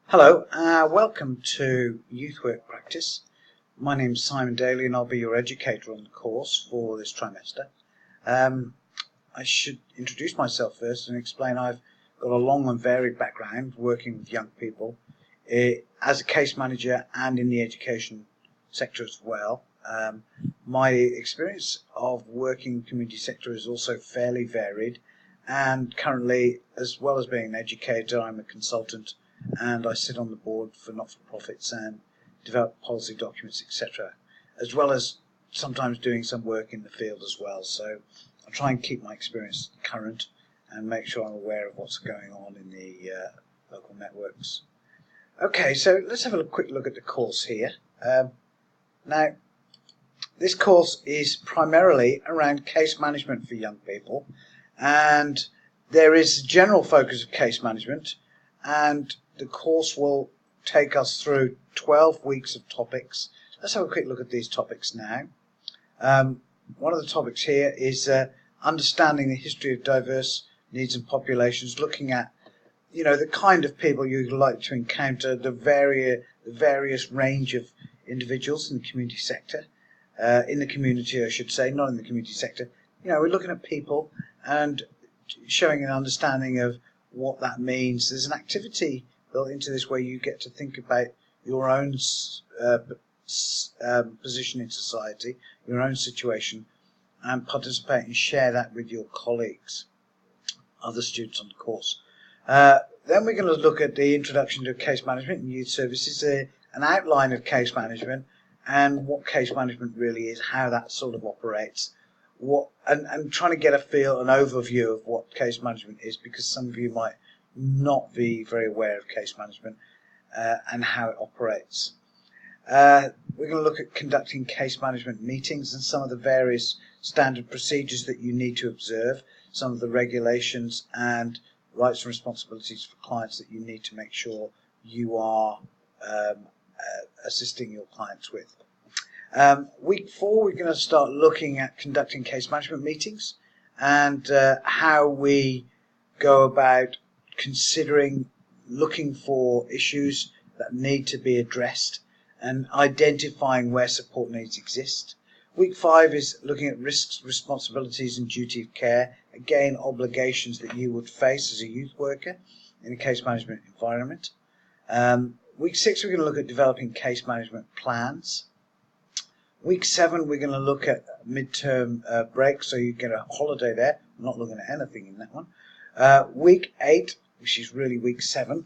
Hello, welcome to Youth Work Practice. My name's Simon Daly and I'll be your educator on the course for this trimester. I should introduce myself first and explain I've got a long and varied background working with young people as a case manager and in the education sector as well. My experience of working in the community sector is also fairly varied, and currently, as well as being an educator, I'm a consultant and I sit on the board for not-for-profits and develop policy documents, etc., as well as sometimes doing some work in the field as well. So I try and keep my experience current and make sure I'm aware of what's going on in the local networks. Okay, so let's have a quick look at the course here. Now, this course is primarily around case management for young people, and there is a general focus of case management, and the course will take us through 12 weeks of topics. Let's have a quick look at these topics now. One of the topics here is understanding the history of diverse needs and populations, looking at the kind of people you'd like to encounter, the various range of individuals in the community sector, in the community I should say, not in the community sector. We're looking at people and showing an understanding of what that means. There's an activity built into this where you get to think about your own position in society, your own situation, and participate and share that with your colleagues, other students on the course. Then we're going to look at the introduction to case management and youth services, an outline of case management and what case management really is, how that sort of operates, and trying to get a feel, an overview of what case management is, because some of you might not be very aware of case management and how it operates. We're going to look at conducting case management meetings and some of the various standard procedures that you need to observe, some of the regulations and rights and responsibilities for clients that you need to make sure you are assisting your clients with. Week 4, we're going to start looking at conducting case management meetings and how we go about considering, looking for issues that need to be addressed and identifying where support needs exist. Week 5 is looking at risks, responsibilities and duty of care, again obligations that you would face as a youth worker in a case management environment. Week 6 we're going to look at developing case management plans. Week 7 we're going to look at midterm break, so you get a holiday there. I'm not looking at anything in that one. Week 8, which is really week 7,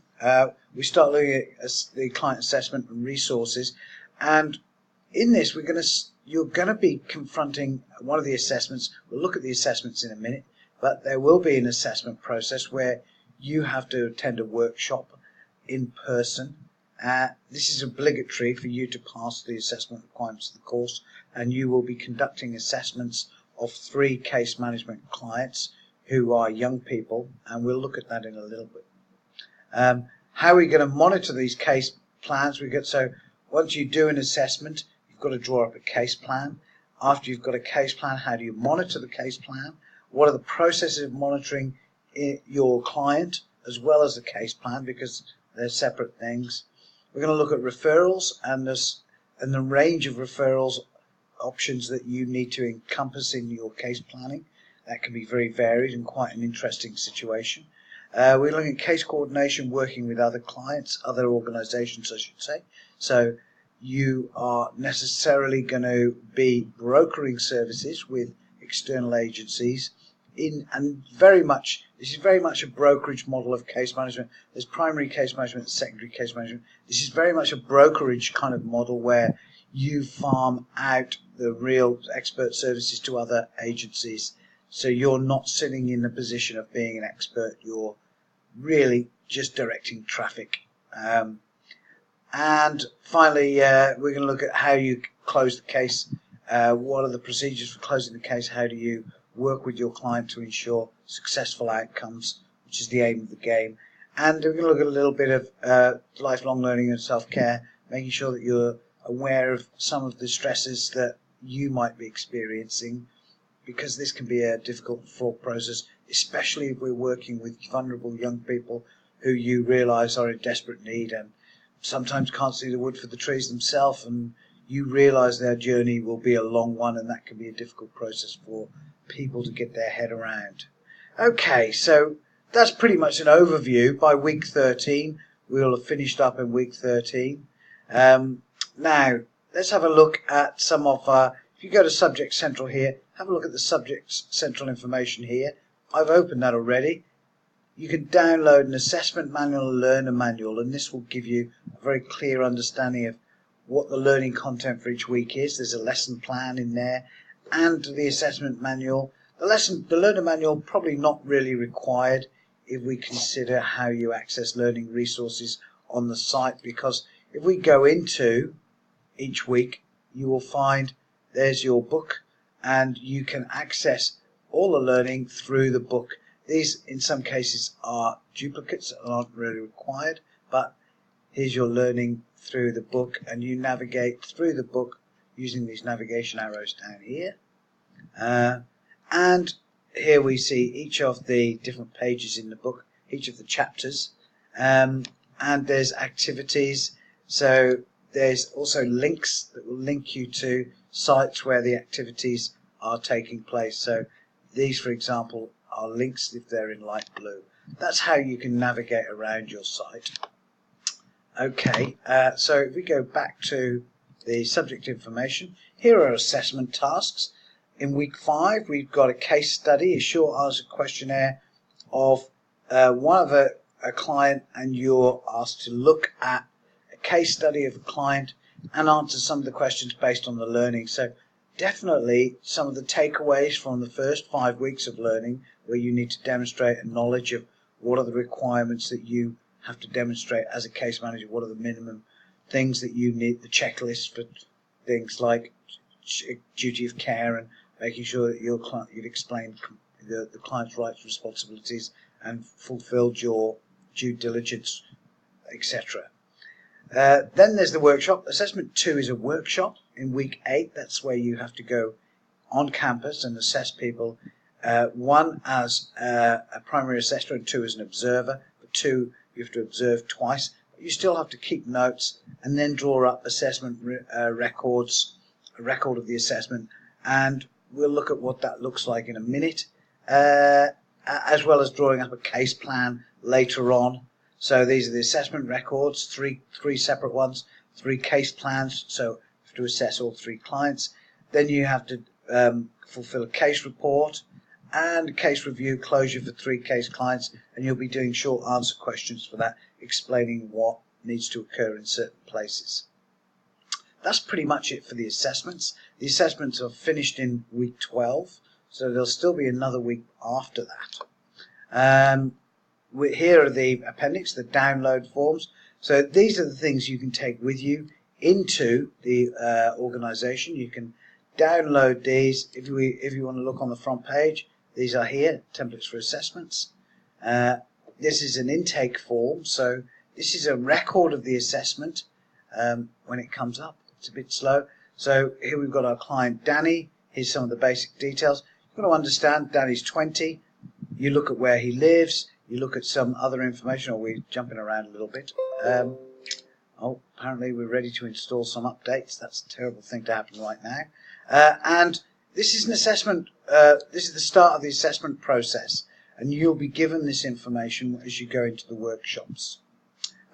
we start looking at the client assessment and resources, and in this you're going to be confronting one of the assessments. We'll look at the assessments in a minute, but there will be an assessment process where you have to attend a workshop in person. This is obligatory for you to pass the assessment requirements of the course, and you will be conducting assessments of 3 case management clients who are young people, and we'll look at that in a little bit. How are we going to monitor these case plans? So once you do an assessment, you've got to draw up a case plan. After you've got a case plan, how do you monitor the case plan? What are the processes of monitoring your client as well as the case plan, because they're separate things. We're going to look at referrals and the range of referrals options that you need to encompass in your case planning. That can be very varied and quite an interesting situation. We're looking at case coordination, working with other clients, other organisations I should say. So you are necessarily going to be brokering services with external agencies and this is very much a brokerage model of case management. There's primary case management, secondary case management. This is very much a brokerage kind of model where you farm out the real expert services to other agencies. So you're not sitting in the position of being an expert. You're really just directing traffic. And finally, we're going to look at how you close the case. What are the procedures for closing the case? How do you work with your client to ensure successful outcomes, which is the aim of the game. And we're going to look at a little bit of lifelong learning and self-care, making sure that you're aware of some of the stresses that you might be experiencing, because this can be a difficult, fraught process, especially if we're working with vulnerable young people who you realise are in desperate need and sometimes can't see the wood for the trees themselves, and you realise their journey will be a long one, and that can be a difficult process for people to get their head around. Okay, so that's pretty much an overview. By week 13, we'll have finished up in week 13. Now, let's have a look at some of if you go to Subject Central here, have a look at the Subject Central information here. I've opened that already. You can download an assessment manual, a learner manual, and this will give you a very clear understanding of what the learning content for each week is. There's a lesson plan in there and the assessment manual. The learner manual probably not really required if we consider how you access learning resources on the site, because if we go into each week, you will find there's your book and you can access all the learning through the book. These in some cases are duplicates that aren't really required, but here's your learning through the book, and you navigate through the book using these navigation arrows down here. And here we see each of the different pages in the book, each of the chapters, and there's activities. So there's also links that will link you to sites where the activities are taking place. So these, for example, are links if they're in light blue. That's how you can navigate around your site. Okay, so if we go back to the subject information, here are assessment tasks. In week 5, we've got a case study, a short answer questionnaire of one of a client, and you're asked to look at a case study of a client and answer some of the questions based on the learning. So definitely some of the takeaways from the first 5 weeks of learning, where you need to demonstrate a knowledge of what are the requirements that you have to demonstrate as a case manager, what are the minimum things that you need, the checklist for things like duty of care and making sure that you've explained the client's rights, responsibilities, and fulfilled your due diligence, etc. Then there's the workshop. Assessment 2 is a workshop in week 8. That's where you have to go on campus and assess people. 1 as a primary assessor and 2 as an observer. But 2, you have to observe twice. But you still have to keep notes and then draw up assessment records, a record of the assessment, and we'll look at what that looks like in a minute, as well as drawing up a case plan later on. So these are the assessment records, three separate ones, 3 case plans, so you have to assess all 3 clients. Then you have to fulfill a case report and a case review closure for 3 case clients, and you'll be doing short answer questions for that, explaining what needs to occur in certain places. That's pretty much it for the assessments. The assessments are finished in week 12, so there'll still be another week after that. Here are the appendix, the download forms. So these are the things you can take with you into the organisation. You can download these. If you want to look on the front page, these are here, templates for assessments. This is an intake form, so this is a record of the assessment when it comes up. It's a bit slow. So here we've got our client Danny. Here's some of the basic details. You've got to understand Danny's 20. You look at where he lives. You look at some other information, or we're jumping around a little bit. Apparently we're ready to install some updates. That's a terrible thing to happen right now. And this is an assessment. This is the start of the assessment process, and you'll be given this information as you go into the workshops.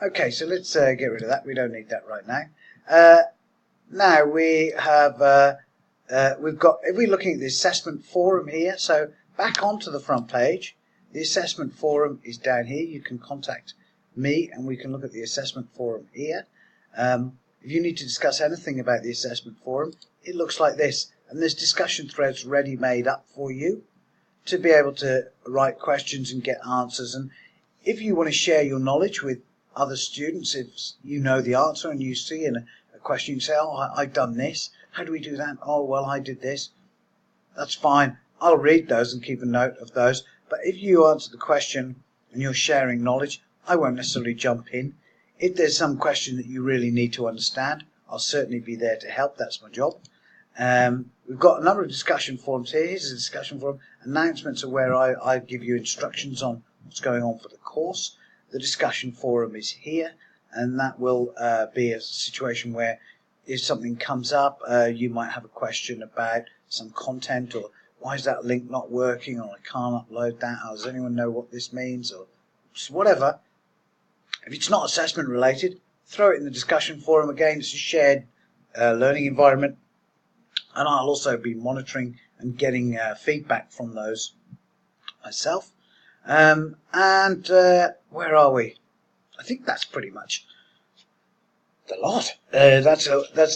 Okay, so let's get rid of that. We don't need that right now. Now we have we've got. If we're looking at the assessment forum here, so back onto the front page, the assessment forum is down here. You can contact me, and we can look at the assessment forum here. If you need to discuss anything about the assessment forum, it looks like this, and there's discussion threads ready made up for you to be able to write questions and get answers. And if you want to share your knowledge with other students, if you know the answer and you see in a question, you say, oh, I've done this. How do we do that? Oh, well, I did this. That's fine. I'll read those and keep a note of those. But if you answer the question and you're sharing knowledge, I won't necessarily jump in. If there's some question that you really need to understand, I'll certainly be there to help. That's my job. We've got a number of discussion forums here. Here's a discussion forum. Announcements are where I give you instructions on what's going on for the course. the discussion forum is here, and that will be a situation where if something comes up, you might have a question about some content, or why is that link not working, or I can't upload that, or does anyone know what this means, or whatever. If it's not assessment related, throw it in the discussion forum. Again, it's a shared learning environment, and I'll also be monitoring and getting feedback from those myself. And where are we? I think that's pretty much the lot. That's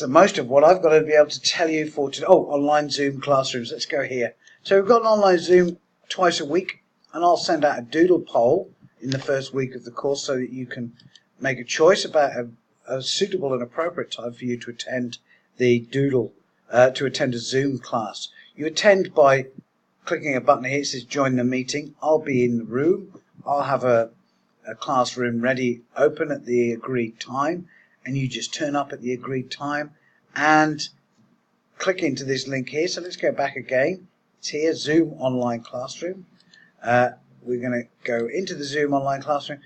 the most of what I've got to be able to tell you for today. Oh, online Zoom classrooms. Let's go here. So we've got an online Zoom twice a week, and I'll send out a doodle poll in the first week of the course so that you can make a choice about a suitable and appropriate time for you to attend the doodle, to attend a Zoom class. You attend by clicking a button here. It says join the meeting. I'll be in the room. I'll have a classroom ready, open at the agreed time, and you just turn up at the agreed time and click into this link here. So let's go back again. It's here, Zoom Online Classroom. We're going to go into the Zoom Online Classroom,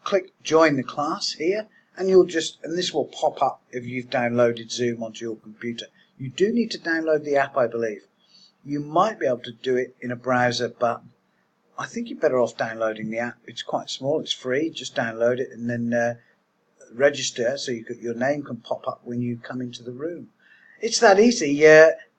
click join the class here, and this will pop up if you've downloaded Zoom onto your computer. You do need to download the app, I believe. You might be able to do it in a browser, but I think you're better off downloading the app. It's quite small, it's free, just download it and then register so your name can pop up when you come into the room. It's that easy.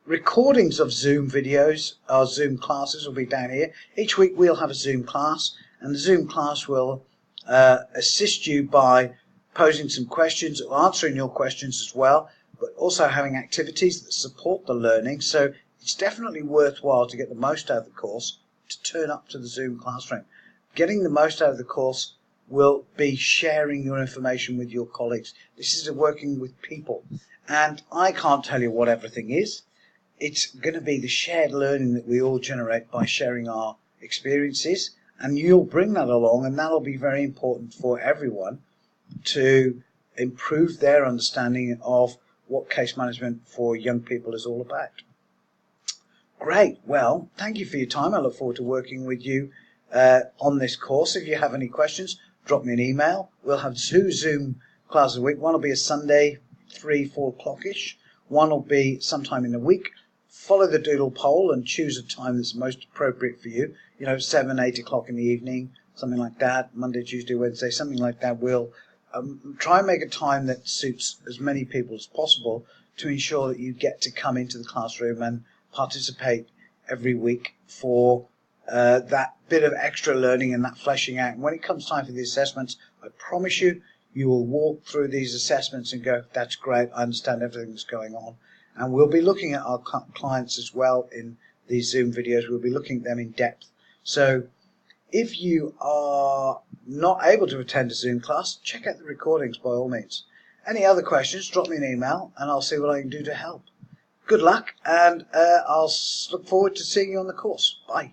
Recordings of Zoom videos or Zoom classes will be down here. Each week we'll have a Zoom class, and the Zoom class will assist you by posing some questions, or answering your questions as well, but also having activities that support the learning. So it's definitely worthwhile to get the most out of the course, to turn up to the Zoom classroom. Getting the most out of the course will be sharing your information with your colleagues. This is working with people, and I can't tell you what everything is. It's going to be the shared learning that we all generate by sharing our experiences, and you'll bring that along, and that'll be very important for everyone to improve their understanding of what case management for young people is all about. Great. Well, thank you for your time. I look forward to working with you on this course. If you have any questions, drop me an email. We'll have 2 Zoom classes a week. One will be a Sunday, 3-4 o'clock-ish. One will be sometime in the week. Follow the doodle poll and choose a time that's most appropriate for you. 7, 8 o'clock in the evening, something like that. Monday, Tuesday, Wednesday, something like that. We'll try and make a time that suits as many people as possible to ensure that you get to come into the classroom and participate every week for that bit of extra learning and that fleshing out. And when it comes time for the assessments, I promise you, you will walk through these assessments and go, that's great, I understand everything that's going on. And we'll be looking at our clients as well in these Zoom videos. We'll be looking at them in depth. So if you are not able to attend a Zoom class, check out the recordings by all means. Any other questions, drop me an email and I'll see what I can do to help. Good luck, and I'll look forward to seeing you on the course. Bye.